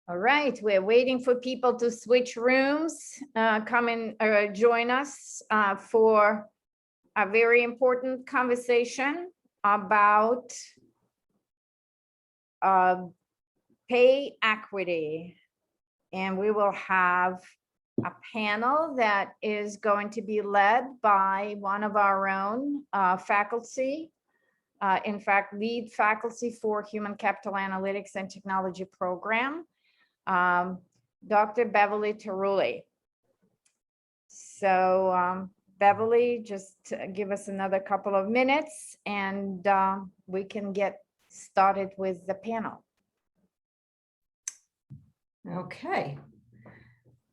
All right, we're waiting for people to switch rooms, come and join us for a very important conversation about pay equity. And we will have a panel that is going to be led by one of our own faculty. In fact, lead faculty for Human Capital Analytics and Technology program, Dr. Beverly Tarulli. So Beverly, just give us another couple of minutes and we can get started with the panel. Okay.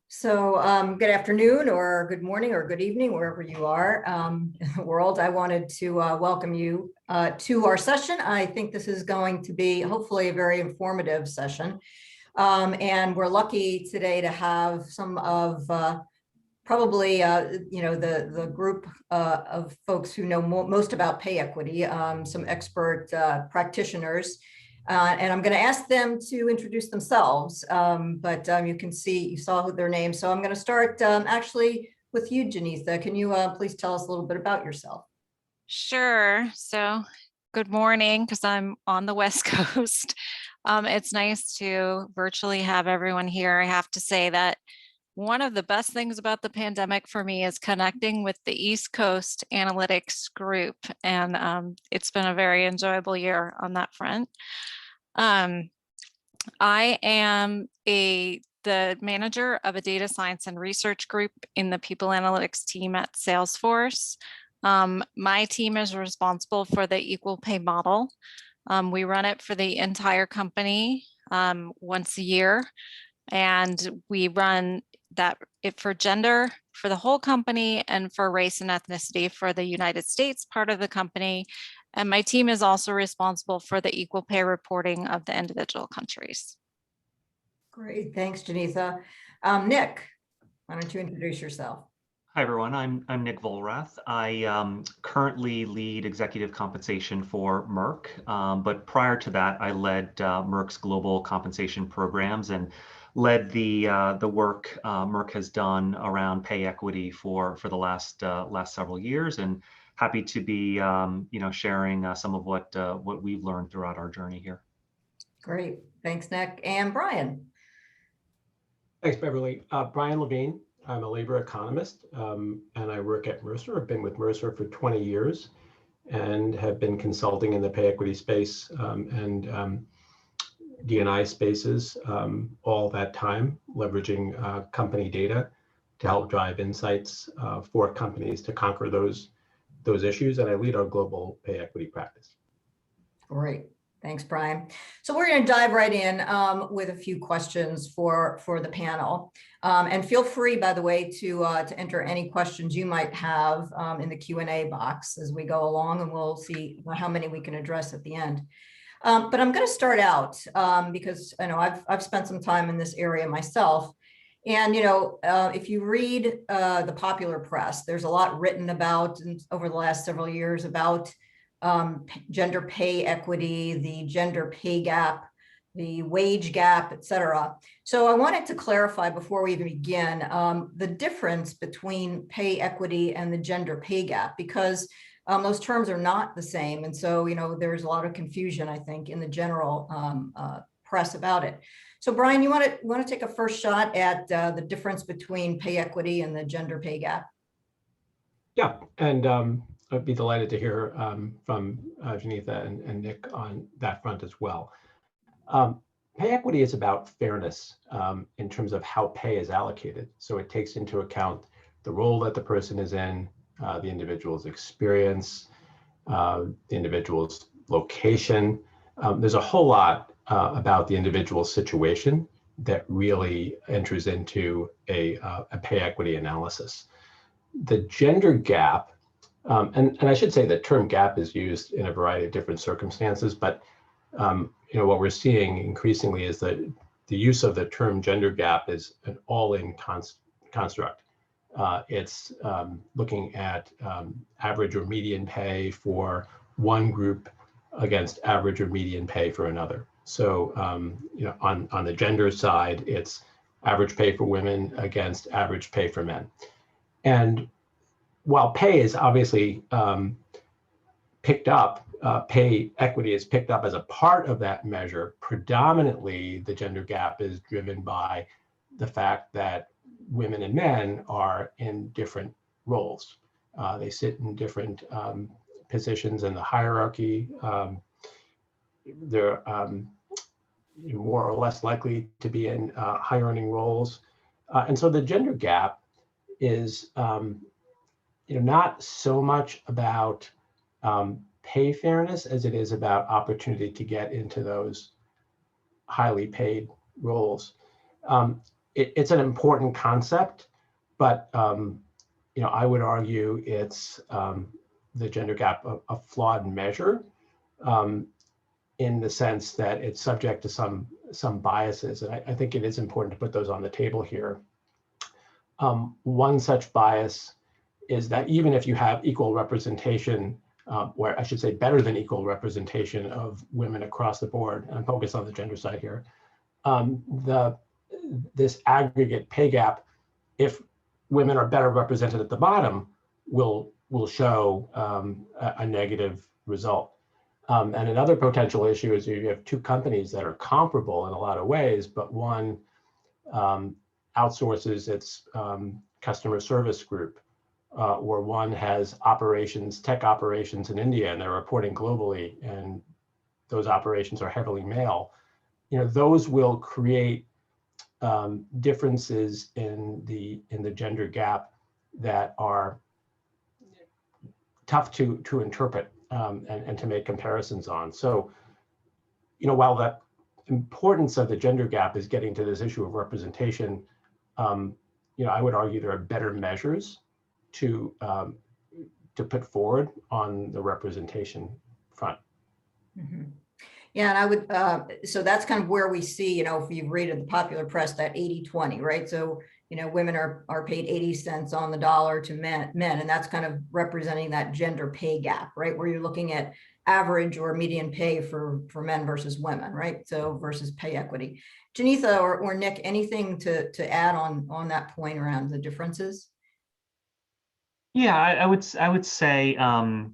So good afternoon or good morning or good evening, wherever you are in the world. I wanted to welcome you to our session. I think this is going to be hopefully a very informative session. And we're lucky today to have some of probably, the group of folks who know most about pay equity, some expert practitioners. And I'm going to ask them to introduce themselves, but you can see, you saw their names. So I'm going to start actually with you, Genetha. Can you please tell us a little bit about yourself? Sure. So good morning, because I'm on the West Coast. It's nice to virtually have everyone here. I have to say that one of the best things about the pandemic for me is connecting with the East Coast Analytics group. And it's been a very enjoyable year on that front. I am the manager of a data science and research group in the people analytics team at Salesforce. My team is responsible for the equal pay model. We run it for the entire company once a year, and we run that for gender for the whole company and for race and ethnicity for the United States part of the company. And my team is also responsible for the equal pay reporting of the individual countries. Great, thanks, Genetha. Nick, why don't you introduce yourself? Hi, everyone. I'm Nick Volrath. I currently lead executive compensation for Merck, but prior to that, I led Merck's global compensation programs and led the work Merck has done around pay equity for the last several years, and happy to be sharing some of what we've learned throughout our journey here. Great, thanks, Nick. And Brian. Thanks, Beverly. Brian Levine. I'm a labor economist, and I work at Mercer. I've been with Mercer for 20 years and have been consulting in the pay equity space and D&I spaces all that time, leveraging company data to help drive insights for companies to conquer those issues. And I lead our global pay equity practice. Great. Thanks, Brian. So we're going to dive right in with a few questions for the panel. And feel free, by the way, to enter any questions you might have in the Q&A box as we go along, and we'll see how many we can address at the end. But I'm going to start out because I know I've spent some time in this area myself. And, if you read the popular press, there's a lot written about over the last several years about gender pay equity, the gender pay gap, the wage gap, et cetera. So I wanted to clarify before we even begin the difference between pay equity and the gender pay gap, because those terms are not the same. And so, there's a lot of confusion, I think, in the general press about it. So Brian, you want to take a first shot at the difference between pay equity and the gender pay gap? Yeah, and I'd be delighted to hear from Genetha and Nick on that front as well. Pay equity is about fairness in terms of how pay is allocated. So it takes into account the role that the person is in, the individual's experience, the individual's location. There's a whole lot about the individual's situation that really enters into a pay equity analysis. The gender gap, and I should say the term gap is used in a variety of different circumstances, but what we're seeing increasingly is that the use of the term gender gap is an all-in construct. It's looking at average or median pay for one group against average or median pay for another. So, on the gender side, it's average pay for women against average pay for men. And while pay is obviously picked up, pay equity is picked up as a part of that measure, predominantly the gender gap is driven by the fact that women and men are in different roles. They sit in different positions in the hierarchy. They're more or less likely to be in high earning roles. And so the gender gap is not so much about pay fairness as it is about opportunity to get into those highly paid roles. It's an important concept, but I would argue it's the gender gap a flawed measure in the sense that it's subject to some biases, and I think it is important to put those on the table here. One such bias is that even if you have equal representation, or I should say better than equal representation of women across the board, and I'm focused on the gender side here, this aggregate pay gap, if women are better represented at the bottom, will show a negative result. And another potential issue is you have two companies that are comparable in a lot of ways, but one outsources its customer service group, or one has tech operations in India, and they're reporting globally, and those operations are heavily male. Those will create differences in the gender gap that are tough to interpret and to make comparisons on. So, while the importance of the gender gap is getting to this issue of representation, I would argue there are better measures to put forward on the representation front. Mm-hmm. Yeah, and I would, so that's kind of where we see, if you've read in the popular press, that 80-20, right? So, women are paid 80 cents on the dollar to men, and that's kind of representing that gender pay gap, right? Where you're looking at average or median pay for men versus women, right? So versus pay equity. Genetha or Nick, anything to add on that point around the differences? Yeah, I would say, I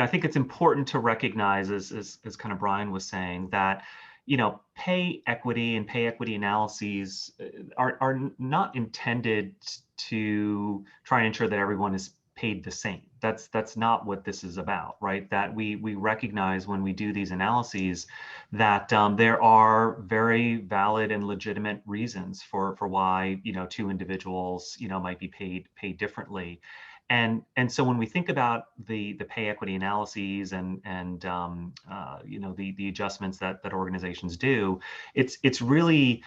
think it's important to recognize, as kind of Brian was saying, that pay equity and pay equity analyses are not intended to try and ensure that everyone is paid the same. That's not what this is about, right? That we recognize when we do these analyses that there are very valid and legitimate reasons for why two individuals might be paid differently. And so when we think about the pay equity analyses and the adjustments that organizations do, it's really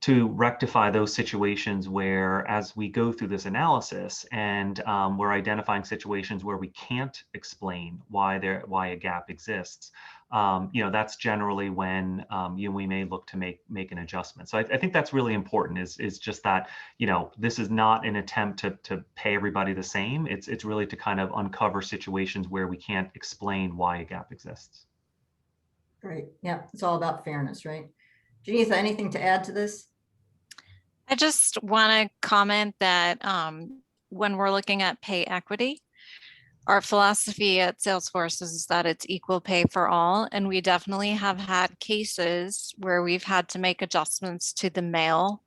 to rectify those situations where, as we go through this analysis and we're identifying situations where we can't explain why a gap exists, that's generally when we may look to make an adjustment. So I think that's really important. Is just that this is not an attempt to pay everybody the same. It's really to kind of uncover situations where we can't explain why a gap exists. Great. Yeah, it's all about fairness, right? Genetha, anything to add to this? I just want to comment that when we're looking at pay equity, our philosophy at Salesforce is that it's equal pay for all. And we definitely have had cases where we've had to make adjustments to the male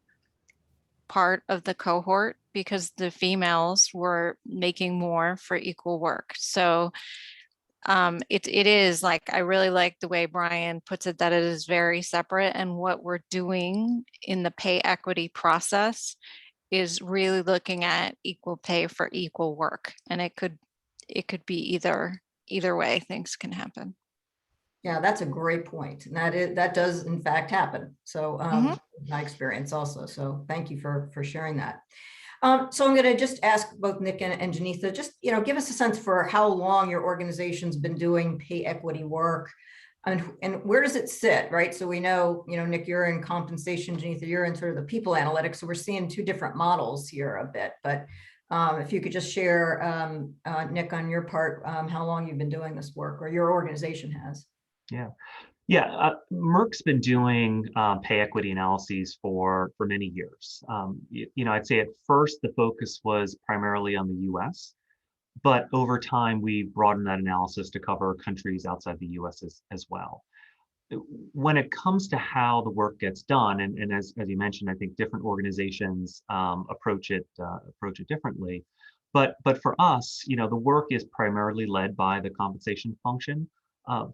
part of the cohort because the females were making more for equal work. So it is like, I really like the way Brian puts it, that it is very separate. And what we're doing in the pay equity process is really looking at equal pay for equal work. And it could be either way things can happen. Yeah, that's a great point. And that does in fact happen. So my experience also. So thank you for sharing that. So I'm going to just ask both Nick and Genetha, just, give us a sense for how long your organization's been doing pay equity work and where does it sit, right? So we know, Nick, you're in compensation, Genetha, you're in sort of the people analytics. So we're seeing two different models here a bit, but if you could just share, Nick, on your part, how long you've been doing this work or your organization has. Yeah, Merck's been doing pay equity analyses for many years. I'd say at first the focus was primarily on the U.S., but over time we broadened that analysis to cover countries outside the U.S. as well. When it comes to how the work gets done, and as you mentioned, I think different organizations approach it differently. But for us, the work is primarily led by the compensation function,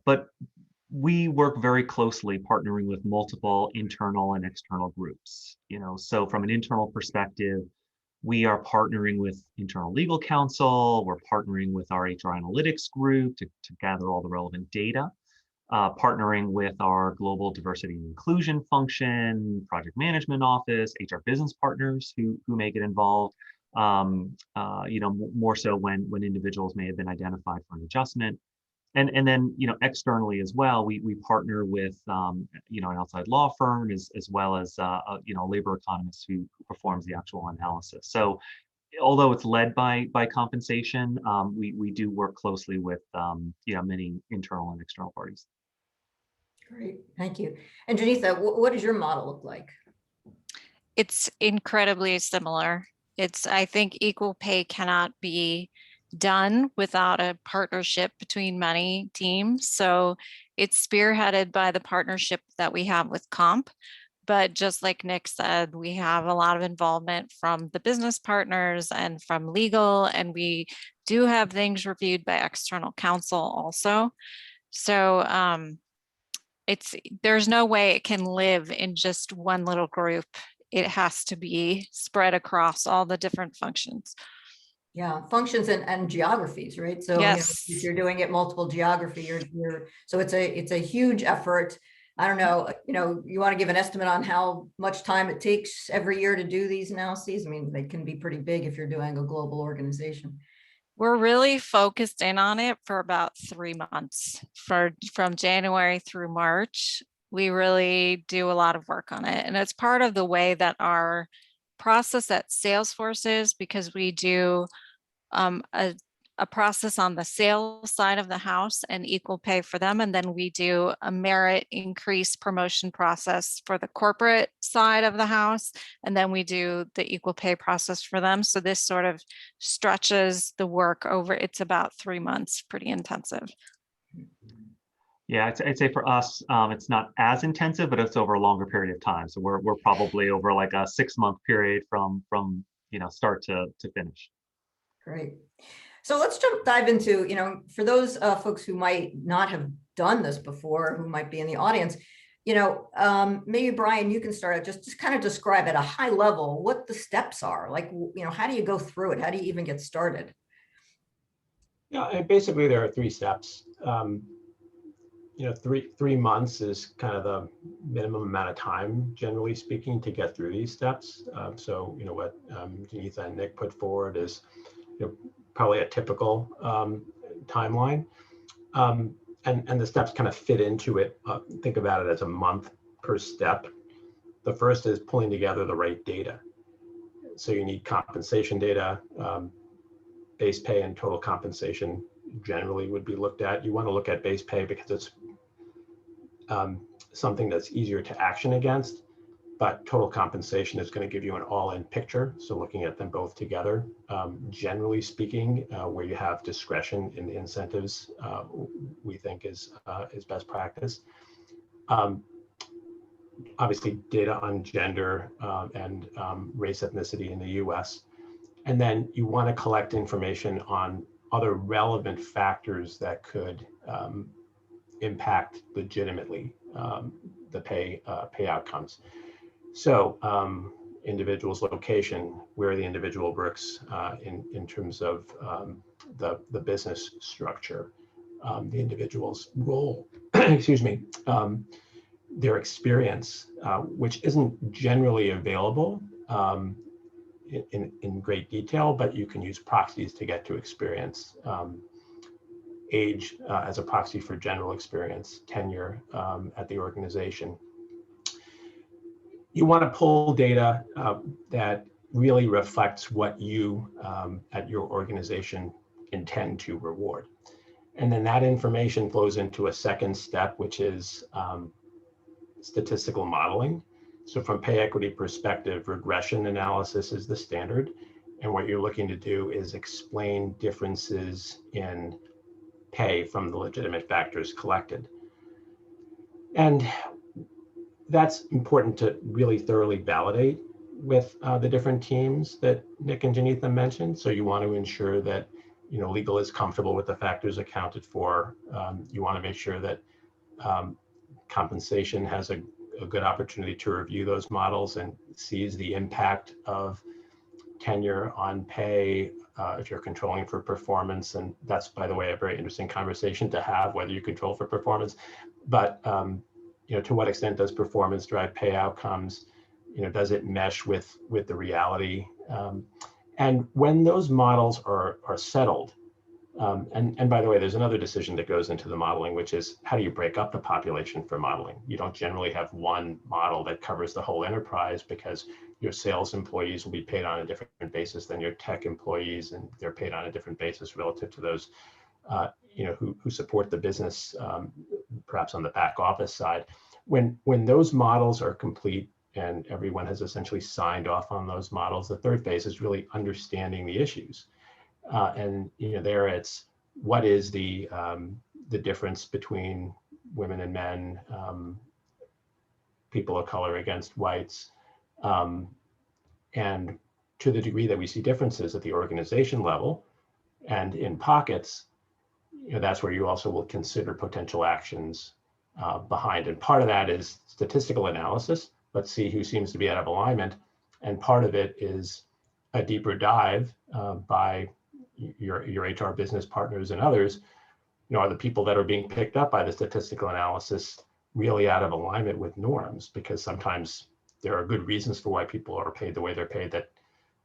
but we work very closely partnering with multiple internal and external groups. So from an internal perspective, we are partnering with internal legal counsel, we're partnering with our HR analytics group to gather all the relevant data, partnering with our global diversity and inclusion function, project management office, HR business partners who may get involved, more so when individuals may have been identified for an adjustment. And then, externally as well, we partner with, an outside law firm as well as, a labor economist who performs the actual analysis. So although it's led by compensation, we do work closely with, many internal and external parties. Great, thank you. And Genetha, what does your model look like? It's incredibly similar. I think equal pay cannot be done without a partnership between many teams. So it's spearheaded by the partnership that we have with Comp. But just like Nick said, we have a lot of involvement from the business partners and from legal, and we do have things reviewed by external counsel also. So there's no way it can live in just one little group. It has to be spread across all the different functions. Yeah, functions and geographies, right? So yes. If you're doing it multiple geography, so it's a huge effort. I don't know, you want to give an estimate on how much time it takes every year to do these analyses? I mean, they can be pretty big if you're doing a global organization. We're really focused in on it for about 3 months. From January through March, we really do a lot of work on it. And it's part of the way that our process at Salesforce is, because we do a process on the sales side of the house and equal pay for them. And then we do a merit increase promotion process for the corporate side of the house. And then we do the equal pay process for them. So this sort of stretches the work over, it's about 3 months, pretty intensive. Yeah, I'd say for us, it's not as intensive, but it's over a longer period of time. So we're probably over like a 6-month period from start to finish. Great. So let's dive into, for those folks who might not have done this before, who might be in the audience, maybe Brian, you can start out, just kind of describe at a high level what the steps are. Like, how do you go through it? How do you even get started? Yeah, and basically there are 3 steps. 3 months is kind of the minimum amount of time, generally speaking, to get through these steps. So what Genetha and Nick put forward is probably a typical timeline, and the steps kind of fit into it. Think about it as a month per step. The first is pulling together the right data. So you need compensation data, base pay and total compensation generally would be looked at. You want to look at base pay because it's something that's easier to action against, but total compensation is going to give you an all-in picture. So looking at them both together, generally speaking, where you have discretion in the incentives, we think is best practice. Obviously, data on gender and race, ethnicity in the U.S. And then you want to collect information on other relevant factors that could impact legitimately the pay outcomes. So individual's location, where the individual works in terms of the business structure, the individual's role, excuse me, their experience, which isn't generally available in great detail, but you can use proxies to get to experience. Age as a proxy for general experience, tenure at the organization. You want to pull data that really reflects what you at your organization intend to reward. And then that information flows into a second step, which is statistical modeling. So from pay equity perspective, regression analysis is the standard. And what you're looking to do is explain differences in pay from the legitimate factors collected. And that's important to really thoroughly validate with the different teams that Nick and Genetha mentioned. So you want to ensure that legal is comfortable with the factors accounted for. You want to make sure that compensation has a good opportunity to review those models and sees the impact of tenure on pay if you're controlling for performance. And that's, by the way, a very interesting conversation to have, whether you control for performance. But to what extent does performance drive pay outcomes? Does it mesh with the reality? And when those models are settled, and by the way, there's another decision that goes into the modeling, which is how do you break up the population for modeling? You don't generally have one model that covers the whole enterprise, because your sales employees will be paid on a different basis than your tech employees, and they're paid on a different basis relative to those who support the business, perhaps on the back office side. When those models are complete and everyone has essentially signed off on those models, the third phase is really understanding the issues. And there it's what is the difference between women and men, people of color against whites, and to the degree that we see differences at the organization level and in pockets, that's where you also will consider potential actions behind. And part of that is statistical analysis. Let's see who seems to be out of alignment. And part of it is a deeper dive by your HR business partners and others. Are the people that are being picked up by the statistical analysis really out of alignment with norms? Because sometimes there are good reasons for why people are paid the way they're paid that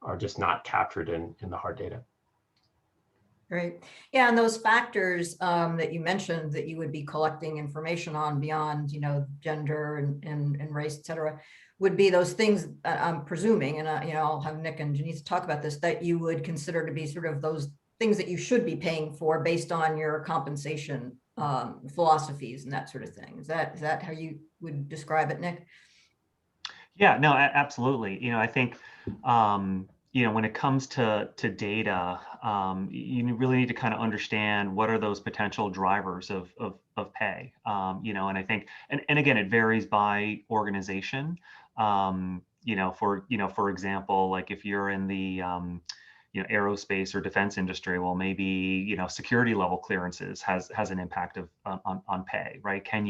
are just not captured in the hard data. Great. Yeah, and those factors that you mentioned that you would be collecting information on beyond, gender and race, et cetera, would be those things I'm presuming, and I'll have Nick and Genetha talk about this, that you would consider to be sort of those things that you should be paying for based on your compensation philosophies and that sort of thing. Is that how you would describe it, Nick? Yeah, no, absolutely. I think, when it comes to data, you really need to kind of understand what are those potential drivers of pay, and I think, and again, it varies by organization. For example, like if you're in the, aerospace or defense industry, well, maybe, security level clearances has an impact on pay, right? Do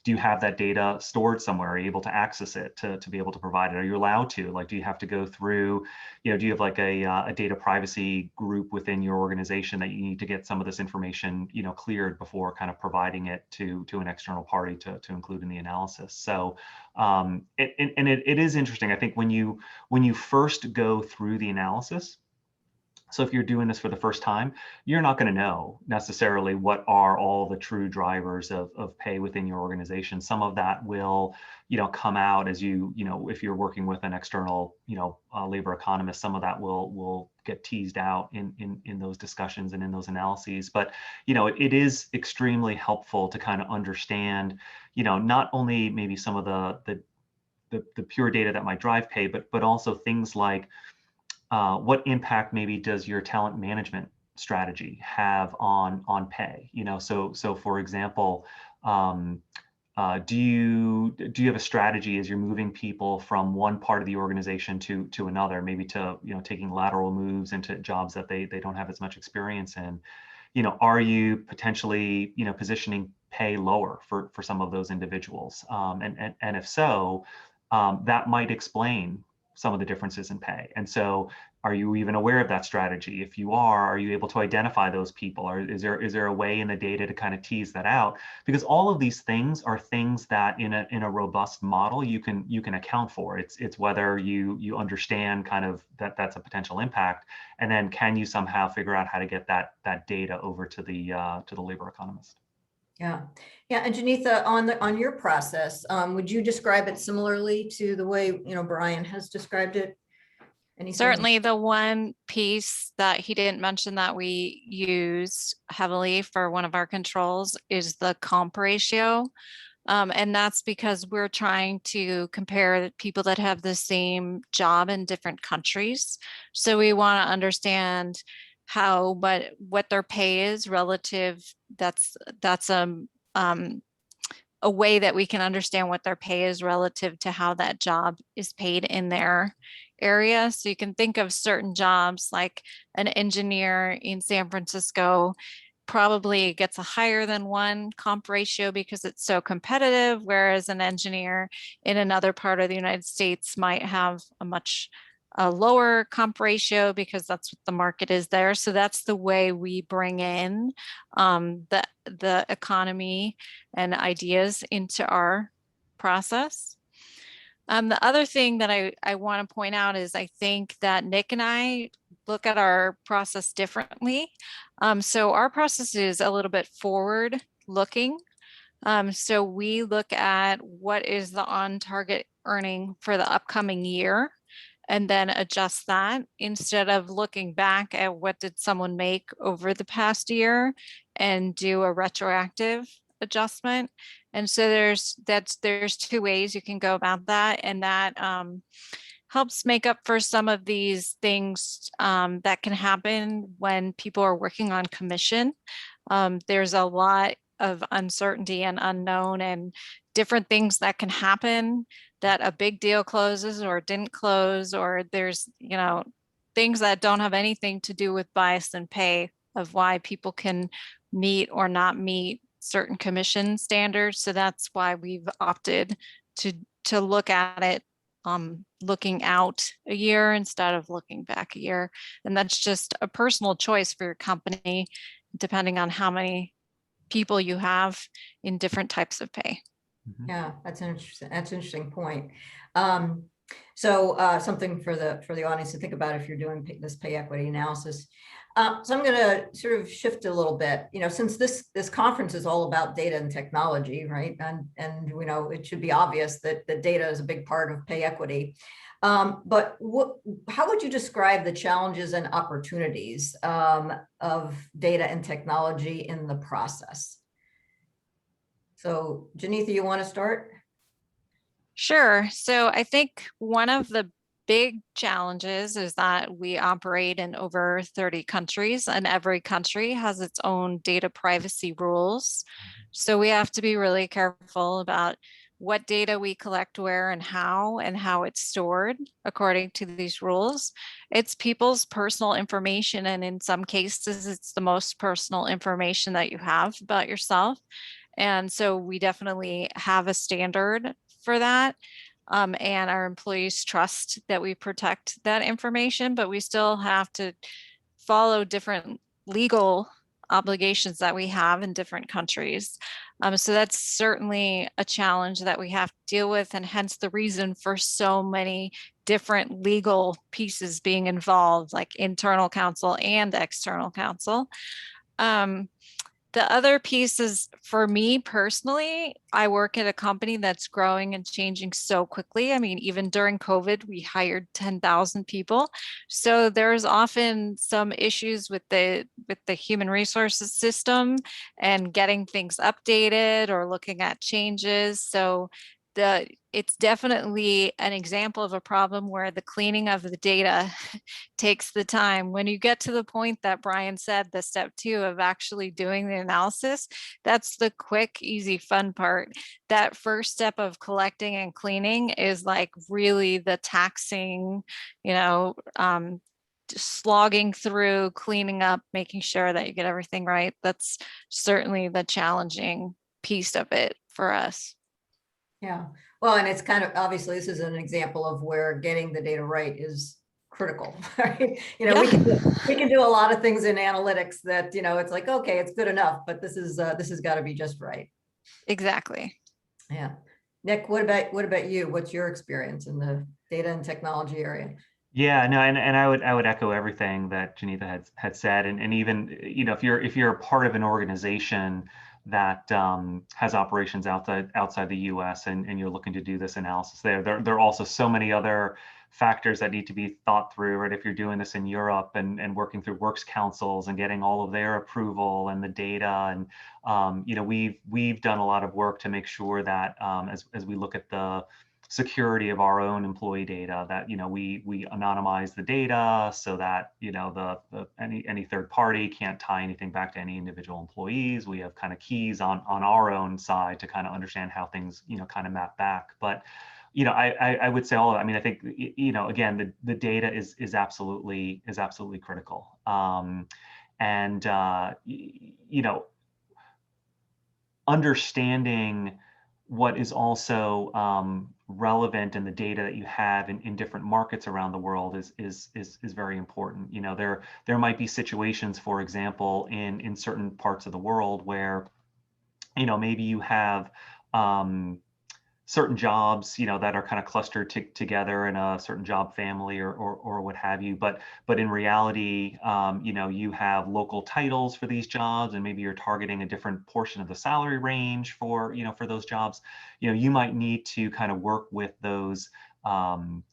you have that data stored somewhere? Are you able to access it to be able to provide it? Are you allowed to? Like, do you have to go through, do you have like a data privacy group within your organization that you need to get some of this information, cleared before kind of providing it to an external party to include in the analysis? So it is interesting. I think when you first go through the analysis, so if you're doing this for the first time, you're not going to know necessarily what are all the true drivers of pay within your organization. Some of that will, come out as if you're working with an external, labor economist, some of that will get teased out in those discussions and in those analyses. But, it is extremely helpful to kind of understand, not only maybe some of the pure data that might drive pay, but also things like, what impact maybe does your talent management strategy have on pay? So for example, do you have a strategy as you're moving people from one part of the organization to another, maybe to taking lateral moves into jobs that they don't have as much experience in? Are you potentially positioning pay lower for some of those individuals? And if so, that might explain some of the differences in pay. And so are you even aware of that strategy? If you are you able to identify those people? Or is there a way in the data to kind of tease that out? Because all of these things are things that in a robust model you can account for. It's whether you understand kind of that's a potential impact, and then can you somehow figure out how to get that data over to the labor economist. Yeah. And Genetha, on your process, would you describe it similarly to the way Brian has described it? Anything? Certainly the one piece that he didn't mention that we use heavily for one of our controls is the comp ratio. And that's because we're trying to compare the people that have the same job in different countries. So we want to understand what their pay is relative. That's a way that we can understand what their pay is relative to how that job is paid in their area. So you can think of certain jobs like an engineer in San Francisco probably gets a higher than one comp ratio because it's so competitive, whereas an engineer in another part of the United States might have a lower comp ratio because that's what the market is there. So that's the way we bring in the economy and ideas into our process. The other thing that I want to point out is I think that Nick and I look at our process differently. So our process is a little bit forward looking. So we look at what is the on target earning for the upcoming year and then adjust that instead of looking back at what did someone make over the past year and do a retroactive adjustment. And so there's two ways you can go about that, and that helps make up for some of these things that can happen when people are working on commission. There's a lot of uncertainty and unknown and different things that can happen, that a big deal closes or didn't close, or there's, things that don't have anything to do with bias and pay of why people can meet or not meet certain commission standards. So that's why we've opted to look at it looking out a year instead of looking back a year. And that's just a personal choice for your company, depending on how many people you have in different types of pay. Yeah, that's an interesting point. So something for the audience to think about if you're doing this pay equity analysis. So I'm going to sort of shift a little bit, since this conference is all about data and technology, right? And it should be obvious that the data is a big part of pay equity. But how would you describe the challenges and opportunities of data and technology in the process? So Genetha, you want to start? Sure. So I think one of the big challenges is that we operate in over 30 countries, and every country has its own data privacy rules. So we have to be really careful about what data we collect where and how it's stored according to these rules. It's people's personal information, and in some cases, it's the most personal information that you have about yourself. And so we definitely have a standard for that. And our employees trust that we protect that information, but we still have to follow different legal obligations that we have in different countries. So that's certainly a challenge that we have to deal with, and hence the reason for so many different legal pieces being involved, like internal counsel and external counsel. The other piece is, for me personally, I work at a company that's growing and changing so quickly. I mean, even during COVID, we hired 10,000 people. So there's often some issues with the human resources system and getting things updated or looking at changes. So it's definitely an example of a problem where the cleaning of the data takes the time. When you get to the point that Brian said, the step 2 of actually doing the analysis, that's the quick, easy, fun part. That first step of collecting and cleaning is like really the taxing, slogging through, cleaning up, making sure that you get everything right. That's certainly the challenging piece of it for us. Yeah, well, and it's kind of, obviously, this is an example of where getting the data right is critical, right? We can do a lot of things in analytics that, it's like, okay, it's good enough, but this has got to be just right. Exactly. Yeah. Nick, what about you? What's your experience in the data and technology area? Yeah, no, and I would echo everything that Genetha had said, and even if you're a part of an organization that has operations outside the U.S. and you're looking to do this analysis there are also so many other factors that need to be thought through, right? If you're doing this in Europe and working through works councils and getting all of their approval and the data, and you know, we've done a lot of work to make sure that as we look at the security of our own employee data, that, you know, we anonymize the data so that, you know, any third party can't tie anything back to any individual employees. We have kind of keys on our own side to kind of understand how things, you know, kind of map back. But, you know, I would say I mean, I think, you know, again, the data is absolutely critical. And you know, understanding what is also relevant in the data that you have in different markets around the world is very important. You know, there might be situations, for example, in certain parts of the world where, you know, maybe you have certain jobs, you know, that are kind of clustered together in a certain job family or what have you. But in reality, you know, you have local titles for these jobs, and maybe you're targeting a different portion of the salary range for, you know, for those jobs. You know, you might need to kind of work with those,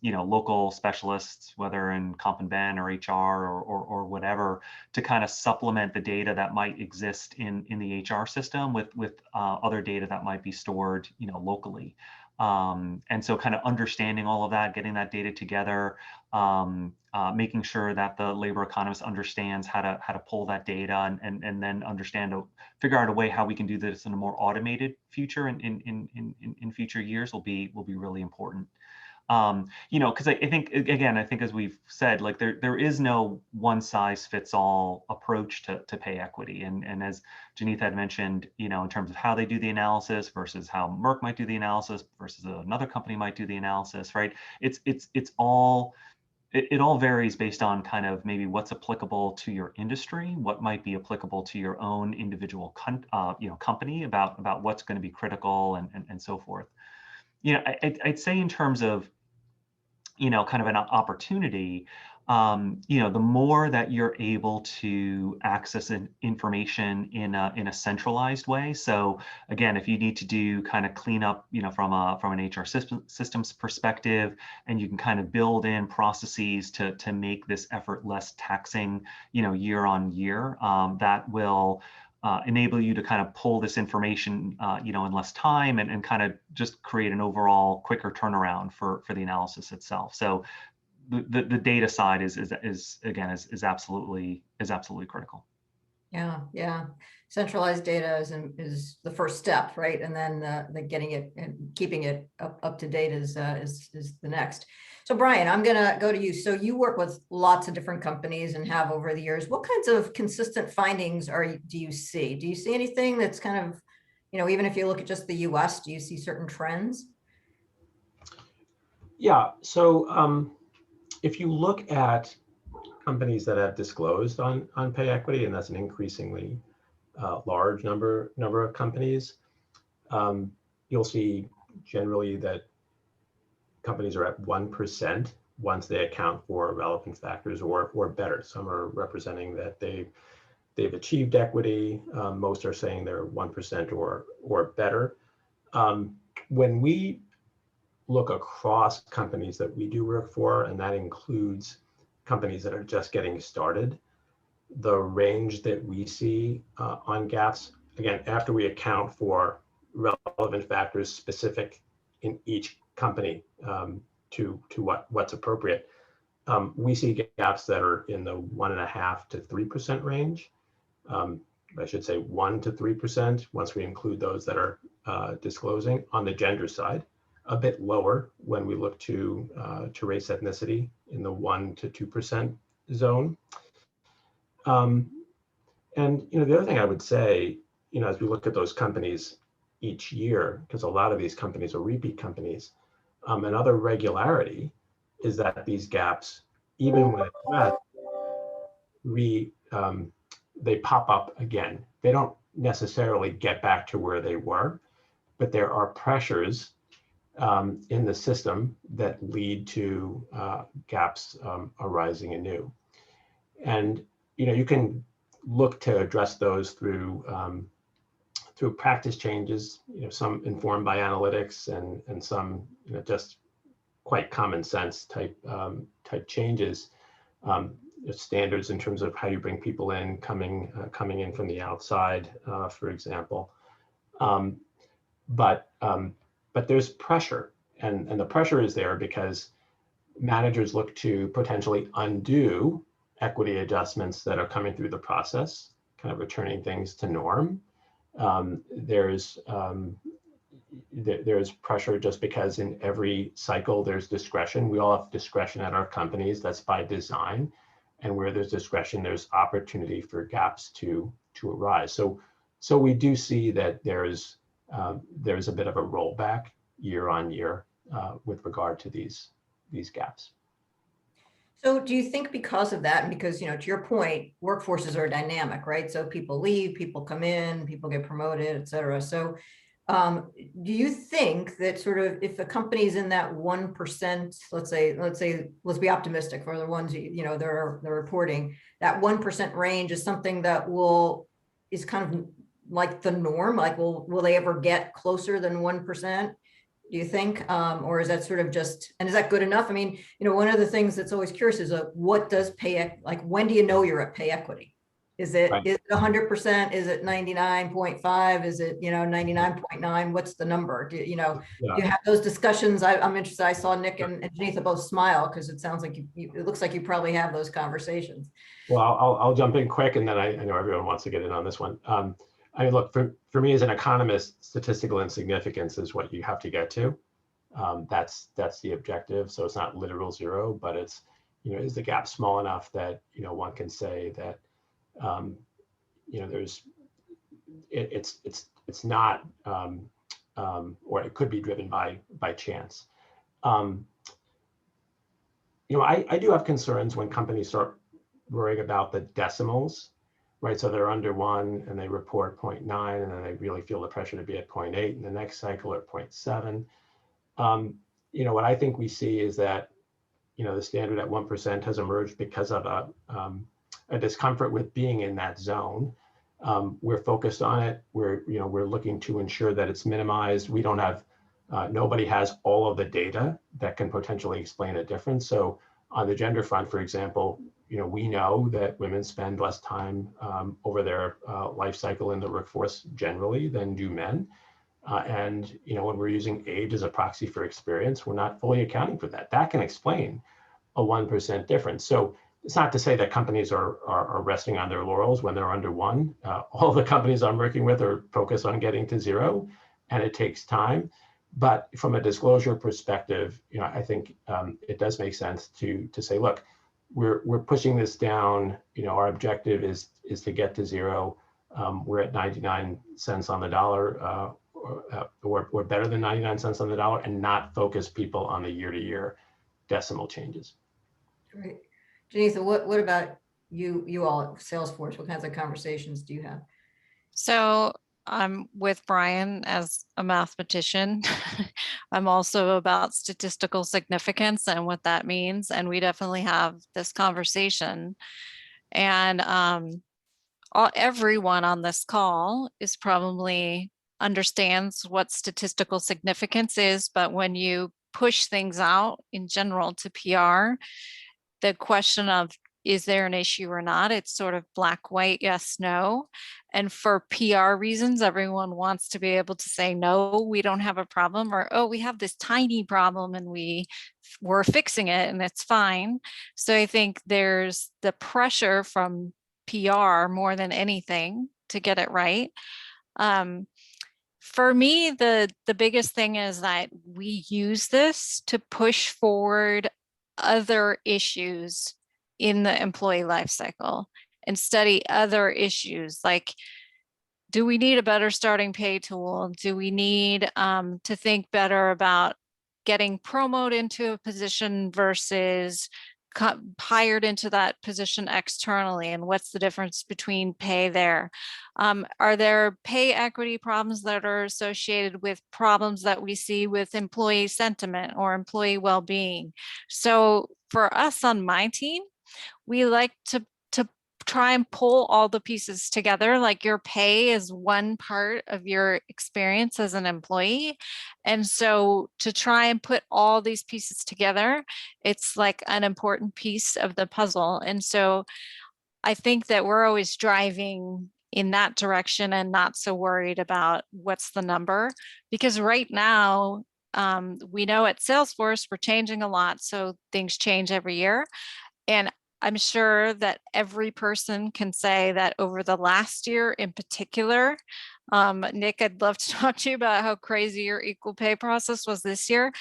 you know, local specialists, whether in Comp and Ben or HR or whatever, to kind of supplement the data that might exist in the HR system with other data that might be stored, you know, locally. And so kind of understanding all of that, getting that data together, making sure that the labor economist understands how to pull that data and then figure out a way how we can do this in a more automated future in future years will be really important. You know, because I think, again, I think as we've said, like there is no one size fits all approach to pay equity. And as Genetha had mentioned, you know, in terms of how they do the analysis versus how Merck might do the analysis versus another company might do the analysis, right? It all varies based on kind of maybe what's applicable to your industry, what might be applicable to your own individual you know, company about what's going to be critical and so forth. You know, I'd say in terms of, you know, kind of an opportunity, you know, the more that you're able to access information in a centralized way. So again, if you need to do kind of cleanup, you know, from an HR systems perspective, and you can kind of build in processes to make this effort less taxing, you know, year on year, that will enable you to kind of pull this information, you know, in less time and kind of just create an overall quicker turnaround for the analysis itself. So the data side is absolutely critical. Yeah. Centralized data is the first step, right? And then the getting it and keeping it up to date is the next. So Brian, I'm gonna go to you. So you work with lots of different companies and have over the years. What kinds of consistent findings do you see? Do you see anything that's kind of, you know, even if you look at just the US, do you see certain trends? Yeah, so if you look at companies that have disclosed on pay equity, and that's an increasingly large number of companies, you'll see generally that companies are at 1% once they account for relevant factors or better. Some are representing that they've achieved equity. Most are saying they're 1% or better. When we look across companies that we do work for, and that includes companies that are just getting started, the range that we see on gaps, again, after we account for relevant factors specific in each company to what's appropriate, we see gaps that are in the 1.5% to 3% range. I should say 1% to 3% once we include those that are disclosing. On the gender side, a bit lower when we look to race, ethnicity in the 1% to 2% zone. And you know, the other thing I would say, you know, as we look at those companies each year, because a lot of these companies are repeat companies, another regularity is that these gaps, even when it's met, they pop up again. They don't necessarily get back to where they were, but there are pressures in the system that lead to gaps arising anew. And you know, you can look to address those through practice changes, you know, some informed by analytics and some, you know, just quite common sense type changes. Standards in terms of how you bring people in, coming in from the outside, for example. But there's pressure, and the pressure is there because managers look to potentially undo equity adjustments that are coming through the process, kind of returning things to norm. There's pressure just because in every cycle there's discretion. We all have discretion at our companies. That's by design. And where there's discretion, there's opportunity for gaps to arise. So we do see that there's a bit of a rollback year on year with regard to these gaps. So do you think because of that, and because, to your point, workforces are dynamic, right? So people leave, people come in, people get promoted, et cetera. So do you think that sort of if a company's in that 1%, let's be optimistic for the ones, they're reporting, that 1% range is something that is kind of like the norm? Like, will they ever get closer than 1%? Do you think, or is that sort of just, and is that good enough? I mean, one of the things that's always curious is what does like, when do you know you're at pay equity? Is it 100%? Is it 99.5? Is it 99.9? What's the number? Do you have those discussions? I'm interested. I saw Nick and Genetha both smile because it sounds like it looks like you probably have those conversations. Well, I'll jump in quick, and then I know everyone wants to get in on this one. I mean, look, for me as an economist, statistical insignificance is what you have to get to. That's the objective. So it's not literal zero, but it's, is the gap small enough that, one can say that, it's not, or it could be driven by chance. I do have concerns when companies start worrying about the decimals, right? So they're under 1 and they report 0.9, and then they really feel the pressure to be at 0.8 in the next cycle, or 0.7. What I think we see is that, the standard at 1% has emerged because of a discomfort with being in that zone. We're focused on it. We're looking to ensure that it's minimized. We don't have, nobody has all of the data that can potentially explain a difference. So on the gender front, for example, we know that women spend less time over their life cycle in the workforce generally than do men. And when we're using age as a proxy for experience, we're not fully accounting for that. That can explain a 1% difference. So it's not to say that companies are resting on their laurels when they're under 1. All the companies I'm working with are focused on getting to 0, and it takes time. But from a disclosure perspective, I think it does make sense to say, look, we're pushing this down. Our objective is to get to 0. We're at 99 cents on the dollar, or better than 99 cents on the dollar, and not focus people on the year-to-year decimal changes. Great. Genetha, what about you all at Salesforce? What kinds of conversations do you have? So I'm with Brian as a mathematician. I'm also about statistical significance and what that means. And we definitely have this conversation. And everyone on this call is probably understands what statistical significance is, but when you push things out in general to PR, the question of is there an issue or not, it's sort of black, white, yes, no. And for PR reasons, everyone wants to be able to say, no, we don't have a problem, or, oh, we have this tiny problem and we're fixing it and it's fine. So I think there's the pressure from PR more than anything to get it right. For me, the biggest thing is that we use this to push forward other issues in the employee life cycle and study other issues like, do we need a better starting pay tool? Do we need to think better about getting promoted into a position versus hired into that position externally, and what's the difference between pay there? Are there pay equity problems that are associated with problems that we see with employee sentiment or employee well-being? So for us on my team, we like to try and pull all the pieces together. Like your pay is one part of your experience as an employee. And so to try and put all these pieces together, it's like an important piece of the puzzle. And so I think that we're always driving in that direction and not so worried about what's the number, because right now, we know at Salesforce, we're changing a lot. So things change every year. And I'm sure that every person can say that over the last year in particular, Nick, I'd love to talk to you about how crazy your equal pay process was this year,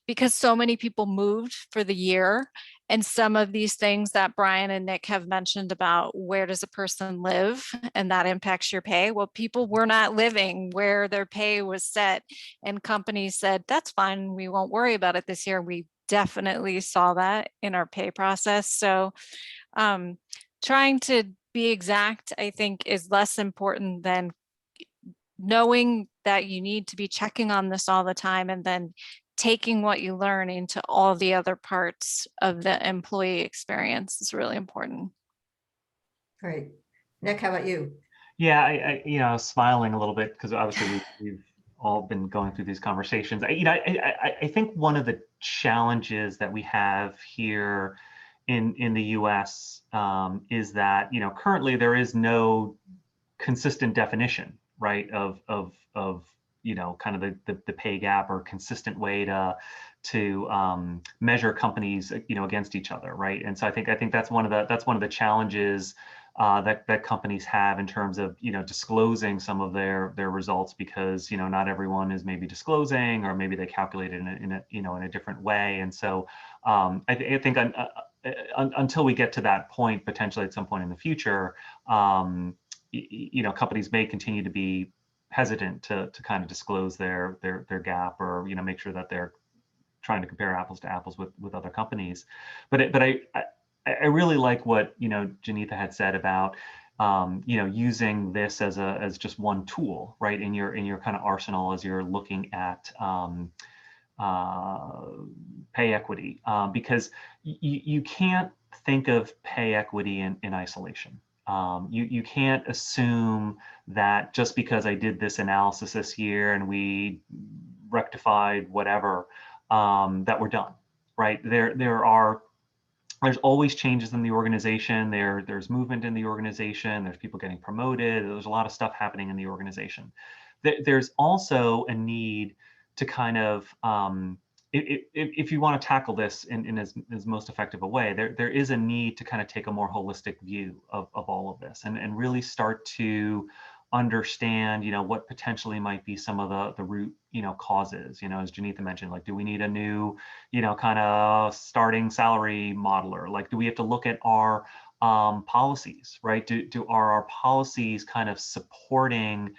because so many people moved for the year. And some of these things that Brian and Nick have mentioned about where does a person live and that impacts your pay. Well, people were not living where their pay was set, and companies said, that's fine, we won't worry about it this year. We definitely saw that in our pay process. So trying to be exact, I think, is less important than knowing that you need to be checking on this all the time and then taking what you learn into all the other parts of the employee experience is really important. Great. Nick, how about you? Yeah, I was smiling a little bit because obviously we've all been going through these conversations. I think one of the challenges that we have here in the U.S. Is that currently there is no consistent definition, right, of kind of the pay gap or consistent way to measure companies against each other, right? And so I think that's one of the challenges that companies have in terms of disclosing some of their results, because not everyone is maybe disclosing, or maybe they calculate it in a different way. And so I think until we get to that point, potentially at some point in the future, companies may continue to be hesitant to kind of disclose their gap, or make sure that they're trying to compare apples to apples with other companies. But I really like what Genetha had said about using this as just one tool, right, in your kind of arsenal as you're looking at pay equity, because you can't think of pay equity in isolation. You can't assume that just because I did this analysis this year and we rectified whatever, that we're done, right? There's always changes in the organization. There's movement in the organization. There's people getting promoted. There's a lot of stuff happening in the organization. There's also a need to kind of, if you want to tackle this in as most effective a way, there is a need to kind of take a more holistic view of all of this, and really start to understand, what potentially might be some of the root, causes, as Genetha mentioned, like, do we need a new, kind of starting salary modeler? Like, do we have to look at our policies, right? Are our policies kind of supporting,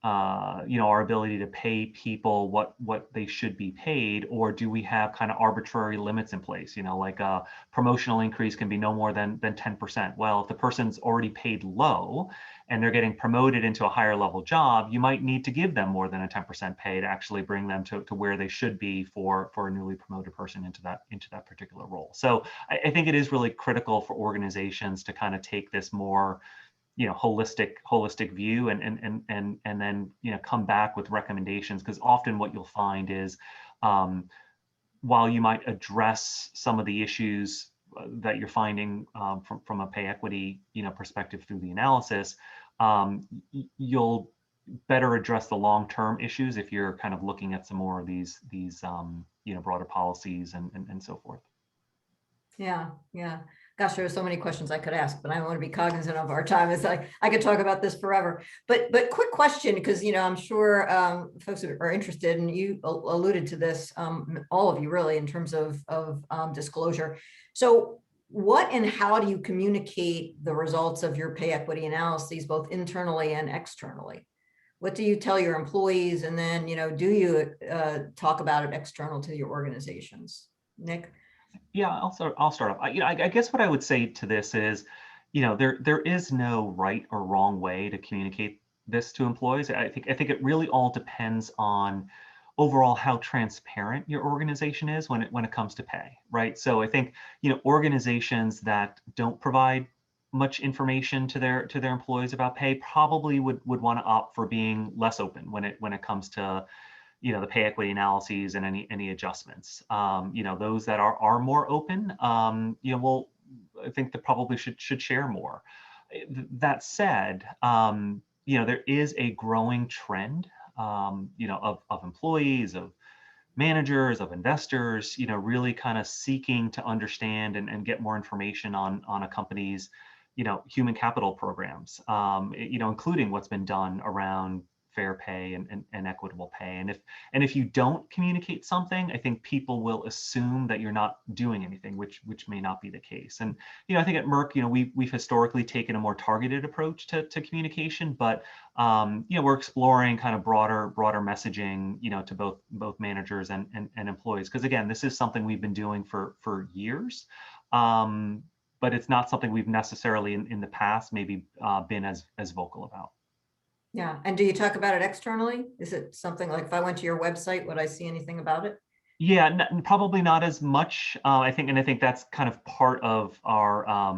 our ability to pay people what they should be paid, or do we have kind of arbitrary limits in place? Like a promotional increase can be no more than 10%. Well, if the person's already paid low and they're getting promoted into a higher level job, you might need to give them more than a 10% pay to actually bring them to where they should be for a newly promoted person into that particular role. So I think it is really critical for organizations to kind of take this more holistic view, and then come back with recommendations, because often what you'll find is, while you might address some of the issues that you're finding from a pay equity perspective through the analysis, you'll better address the long-term issues if you're kind of looking at some more of these broader policies and so forth. Yeah. Gosh, there are so many questions I could ask, but I want to be cognizant of our time. It's like I could talk about this forever. But quick question, because I'm sure folks are interested, and you alluded to this, all of you really, in terms of disclosure. So what and how do you communicate the results of your pay equity analyses, both internally and externally? What do you tell your employees, and then do you talk about it external to your organizations? Nick? Yeah, I'll start off. I guess what I would say to this is, there is no right or wrong way to communicate this to employees. I think it really all depends on overall how transparent your organization is when it comes to pay, right? So I think, organizations that don't provide much information to their employees about pay probably would want to opt for being less open when it comes to the pay equity analyses and any adjustments. Those that are more open, well, I think that probably should share more. That said, there is a growing trend, of employees, of managers, of investors, really kind of seeking to understand and get more information on a company's, human capital programs, including what's been done around fair pay and equitable pay. And if you don't communicate something, I think people will assume that you're not doing anything, which may not be the case. And I think at Merck, we've historically taken a more targeted approach to communication, but we're exploring kind of broader messaging, to both managers and employees, because again, this is something we've been doing for years. But it's not something we've necessarily in the past maybe been as vocal about. Yeah. And do you talk about it externally? Is it something like if I went to your website, would I see anything about it? Yeah, probably not as much. I think that's kind of part of our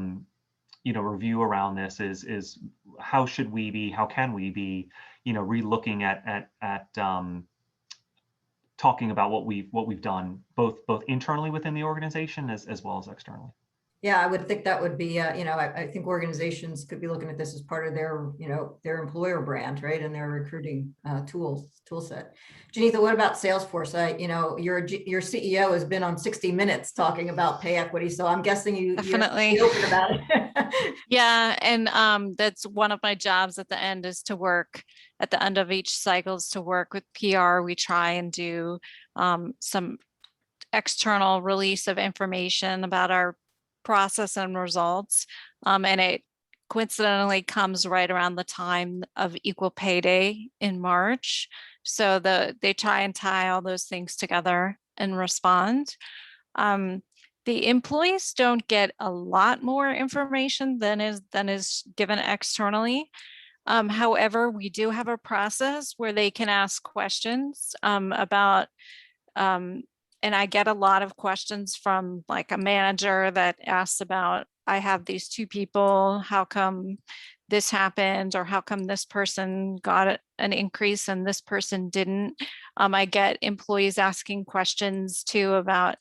review around this is how can we be re-looking at talking about what we've done both internally within the organization as well as externally. Yeah, I would think that would be, I think organizations could be looking at this as part of their, their employer brand, right? And their recruiting tool set. Genetha, what about Salesforce? Your CEO has been on 60 Minutes talking about pay equity. So I'm guessing you're open about it. Yeah, and that's one of my jobs at the end is to work at the end of each cycle is to work with PR. We try and do some external release of information about our process and results. And it coincidentally comes right around the time of Equal Pay Day in March. So they try and tie all those things together and respond. The employees don't get a lot more information than is given externally. However, we do have a process where they can ask questions about and I get a lot of questions from like a manager that asks about, I have these two people, how come this happened? Or how come this person got an increase and this person didn't? I get employees asking questions too about,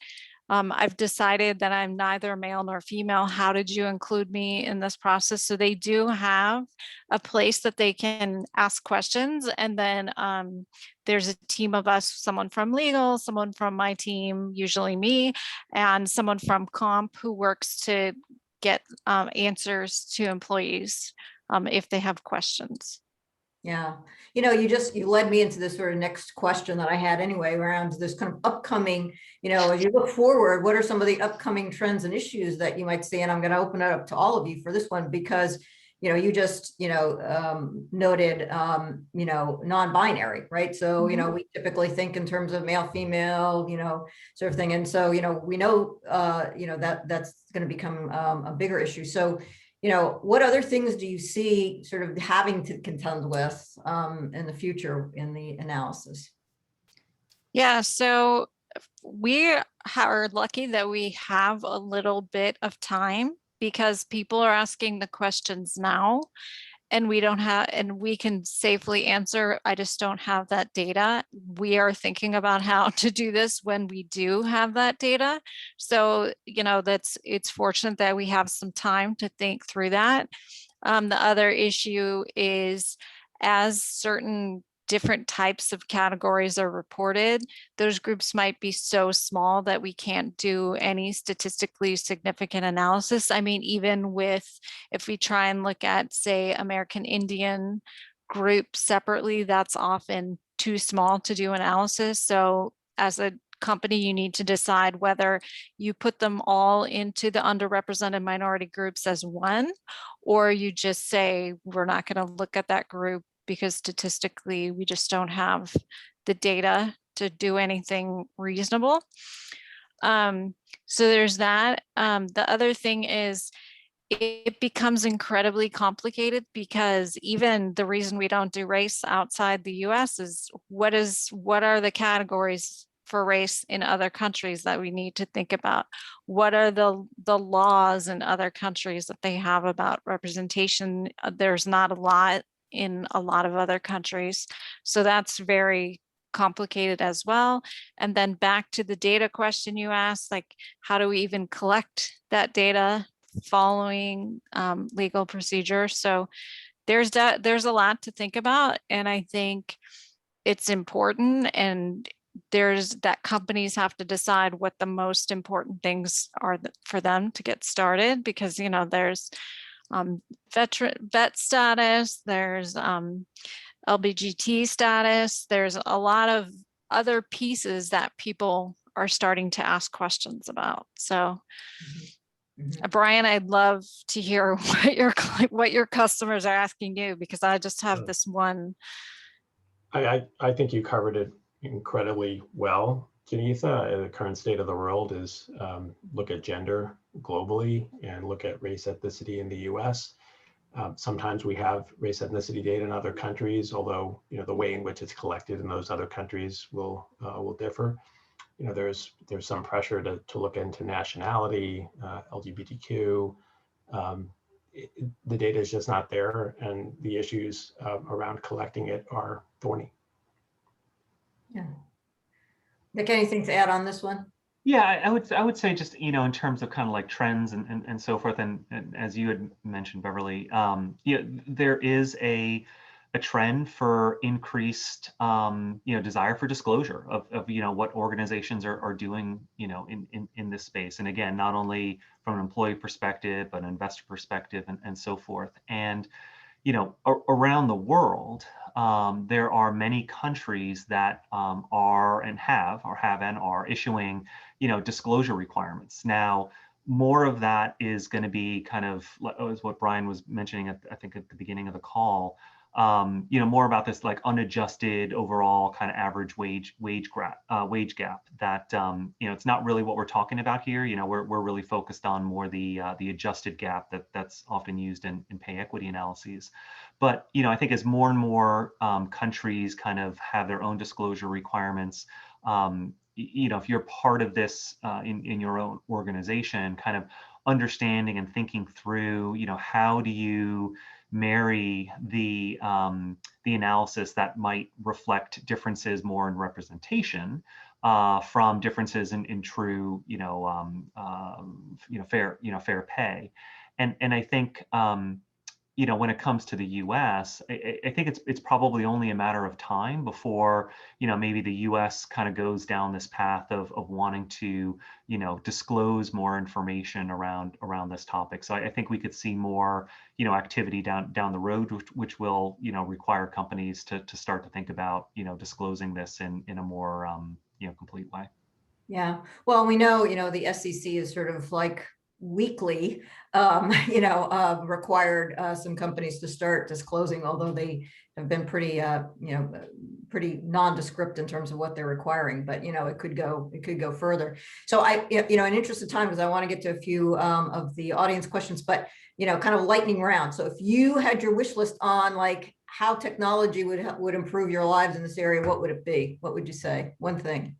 I've decided that I'm neither male nor female. How did you include me in this process? So they do have a place that they can ask questions. And then there's a team of us, someone from legal, someone from my team, usually me, and someone from comp who works to get answers to employees if they have questions. Yeah. You led me into this sort of next question that I had anyway, around this kind of upcoming, as you look forward, what are some of the upcoming trends and issues that you might see? And I'm going to open it up to all of you for this one, because, you just, noted, non-binary, right? So, we typically think in terms of male, female, sort of thing. And so, we know, that's going to become a bigger issue. So, what other things do you see sort of having to contend with in the future in the analysis? Yeah, so we are lucky that we have a little bit of time because people are asking the questions now and we can safely answer. I just don't have that data. We are thinking about how to do this when we do have that data. So, it's fortunate that we have some time to think through that. The other issue is as certain different types of categories are reported, those groups might be so small that we can't do any statistically significant analysis. I mean, even if we try and look at, say, American Indian group separately, that's often too small to do analysis. So as a company, you need to decide whether you put them all into the underrepresented minority groups as one, or you just say, we're not going to look at that group because statistically we just don't have the data to do anything reasonable. So there's that. The other thing is it becomes incredibly complicated, because even the reason we don't do race outside the US is what are the categories for race in other countries that we need to think about? What are the laws in other countries that they have about representation? There's not a lot in a lot of other countries. So that's very complicated as well. And then back to the data question you asked, like, how do we even collect that data following legal procedure? So there's a lot to think about, and I think it's important, and there's that companies have to decide what the most important things are for them to get started, because there's vet status, there's LBGT status, there's a lot of other pieces that people are starting to ask questions about. So Brian, I'd love to hear what your customers are asking you, because I just have this one. I think you covered it incredibly well, Genetha. The current state of the world is look at gender globally and look at race ethnicity in the US. Sometimes we have race ethnicity data in other countries, although the way in which it's collected in those other countries will differ. There's some pressure to look into nationality, LGBTQ. The data is just not there, and the issues around collecting it are thorny. Yeah. Nick, anything to add on this one? Yeah, I would say just, in terms of kind of like trends and so forth, and as you had mentioned, Beverly, there is a trend for increased, desire for disclosure of what organizations are doing, in this space. And again, not only from an employee perspective, but an investor perspective and so forth. And, around the world, there are many countries that are and are issuing, disclosure requirements. Now, more of that is going to be kind of as what Brian was mentioning I think at the beginning of the call. More about this like unadjusted overall kind of average wage gap that it's not really what we're talking about here. We're really focused on more the adjusted gap that's often used in pay equity analyses. But I think as more and more countries kind of have their own disclosure requirements, if you're part of this in your own organization, kind of understanding and thinking through, how do you marry the analysis that might reflect differences more in representation from differences in true fair pay, and I think when it comes to the U.S., I think it's probably only a matter of time before maybe the U.S. kind of goes down this path of wanting to disclose more information around this topic. So I think we could see more activity down the road, which will require companies to start to think about disclosing this in a more complete way. Yeah, well, we know the SEC is sort of like weekly required some companies to start disclosing, although they have been pretty pretty nondescript in terms of what they're requiring, but it could go further. So in interest of time, because I want to get to a few of the audience questions, but kind of lightning round. So if you had your wish list on like how technology would improve your lives in this area, what would it be? What would you say? One thing.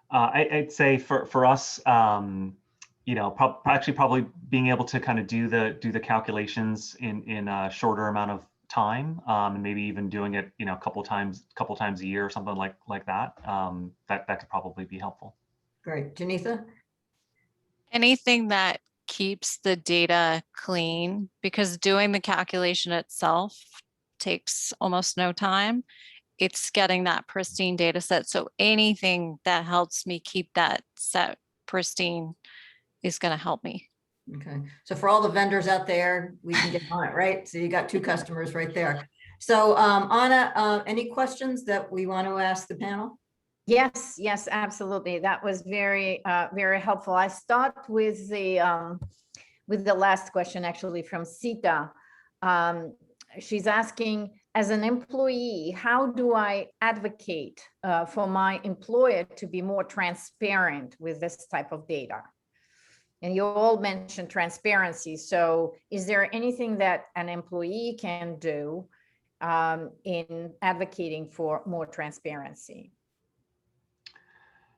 I'd say for us, probably being able to kind of do the calculations in a shorter amount of time, and maybe even doing it, a couple times a year or something like that. That could probably be helpful. Great, Genetha. Anything that keeps the data clean, because doing the calculation itself takes almost no time. It's getting that pristine data set. So anything that helps me keep that set pristine is going to help me. Okay. So for all the vendors out there, we can get on it, right? So you got two customers right there. So Anna, any questions that we want to ask the panel? Yes, absolutely. That was very, very helpful. I start with the last question actually from Sita. She's asking, as an employee, how do I advocate for my employer to be more transparent with this type of data? And you all mentioned transparency. So is there anything that an employee can do in advocating for more transparency?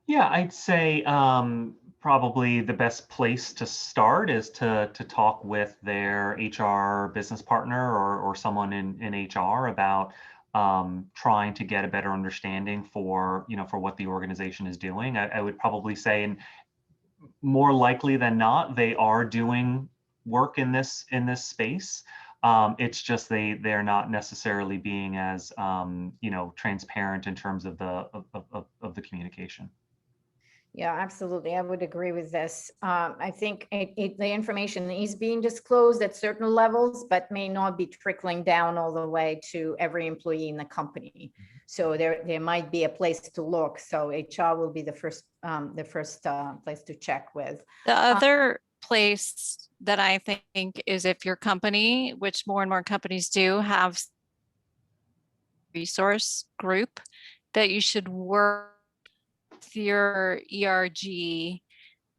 Yeah, I'd say probably the best place to start is to talk with their HR business partner or someone in HR about trying to get a better understanding for what the organization is doing. I would probably say, and more likely than not, they are doing work in this space. It's just they're not necessarily being as transparent in terms of the communication. Yeah, absolutely. I would agree with this. I think the information is being disclosed at certain levels, but may not be trickling down all the way to every employee in the company. So there might be a place to look. So HR will be the first place to check with. The other place that I think is if your company, which more and more companies do, have resource group that you should work with your ERG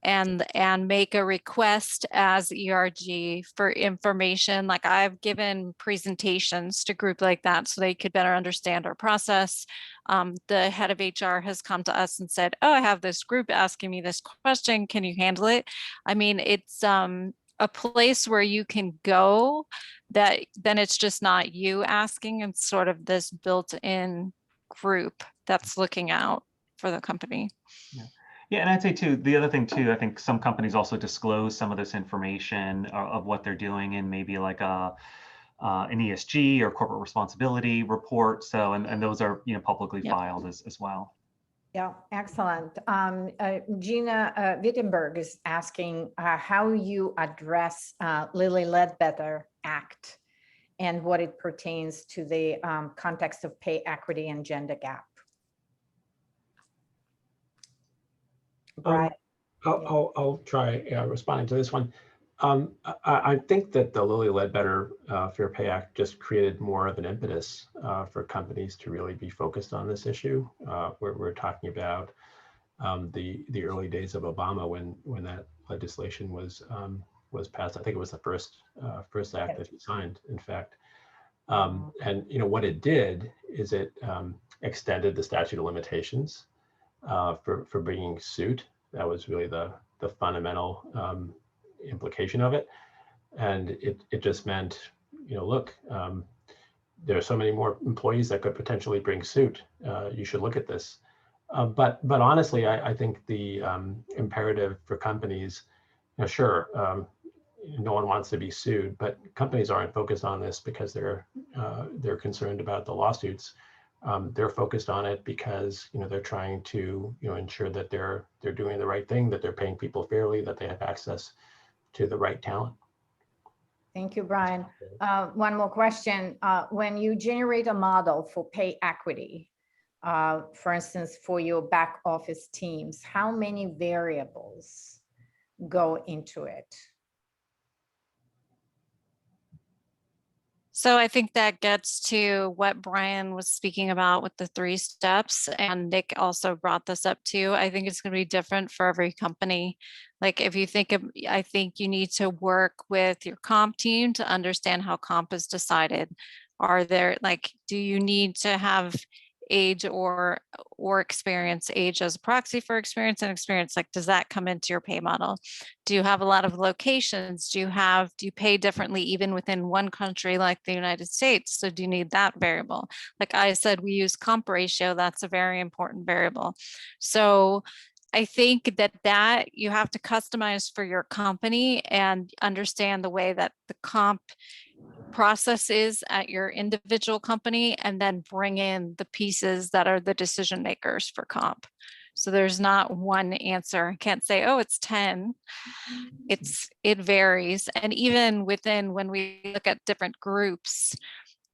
and make a request as ERG for information. Like I've given presentations to group like that so they could better understand our process. The head of HR has come to us and said, oh, I have this group asking me this question. Can you handle it? I mean, it's a place where you can go that then it's just not you asking, it's sort of this built-in group that's looking out for the company. Yeah. Yeah, and I'd say too, the other thing too, I think some companies also disclose some of this information of what they're doing in maybe like an ESG or corporate responsibility report. So, and those are publicly filed as well. Yeah, excellent. Gina Wittenberg is asking how you address Lilly Ledbetter Act and what it pertains to the context of pay equity and gender gap. Brian? I'll try responding to this one. I think that the Lilly Ledbetter Fair Pay Act just created more of an impetus for companies to really be focused on this issue. We're talking about the early days of Obama when that legislation was passed. I think it was the first act that he signed, in fact. And what it did is it extended the statute of limitations for bringing suit. That was really the fundamental implication of it. And it just meant, look, there are so many more employees that could potentially bring suit. You should look at this. But honestly, I think the imperative for companies, sure, no one wants to be sued, but companies aren't focused on this because they're concerned about the lawsuits. They're focused on it because they're trying to ensure that they're doing the right thing, that they're paying people fairly, that they have access to the right talent. Thank you, Brian. One more question. When you generate a model for pay equity, for instance, for your back office teams, how many variables go into it? So I think that gets to what Brian was speaking about with the 3 steps, and Nick also brought this up too. I think it's going to be different for every company. Like if you think of, I think you need to work with your comp team to understand how comp is decided. Are there, like, do you need to have age or experience, age as a proxy for experience, and experience, like, does that come into your pay model? Do you have a lot of locations? Do you pay differently even within one country like the United States? So do you need that variable? Like I said, we use comp ratio. That's a very important variable. So I think that you have to customize for your company and understand the way that the comp process is at your individual company, and then bring in the pieces that are the decision makers for comp. So there's not one answer. I can't say, oh, it's 10. It varies. And even within, when we look at different groups,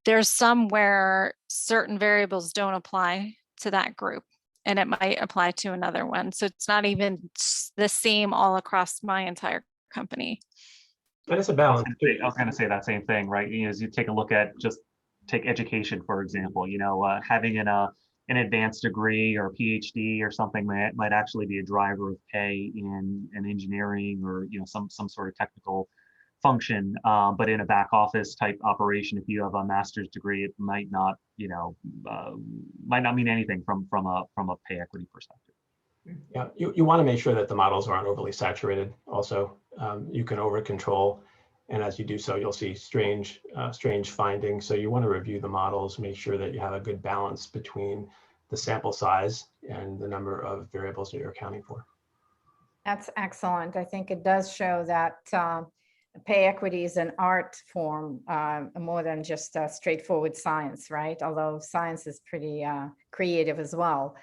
there's some where certain variables don't apply to that group, and it might apply to another one. So it's not even the same all across my entire company. And it's a balance. I was going to say that same thing, right? As you take a look at, just take education, for example, having in an advanced degree or PhD or something might actually be a driver of pay in engineering or some sort of technical function. But in a back office type operation, if you have a master's degree, it might not mean anything from a pay equity perspective. Yeah, you want to make sure that the models aren't overly saturated. Also, you can over control, and as you do so, you'll see strange findings. So you want to review the models, make sure that you have a good balance between the sample size and the number of variables that you're accounting for. That's excellent. I think it does show that pay equity is an art form more than just straightforward science, right? Although science is pretty creative as well.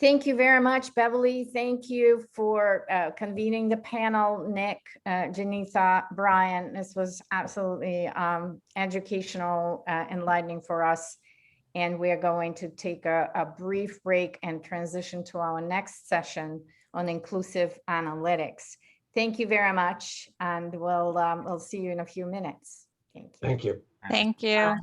Thank you very much, Beverly. Thank you for convening the panel, Nick, Genetha, Brian. This was absolutely educational, enlightening for us. And we're going to take a brief break and transition to our next session on inclusive analytics. Thank you very much, and we'll see you in a few minutes. Thank you. Thank you. Thank you.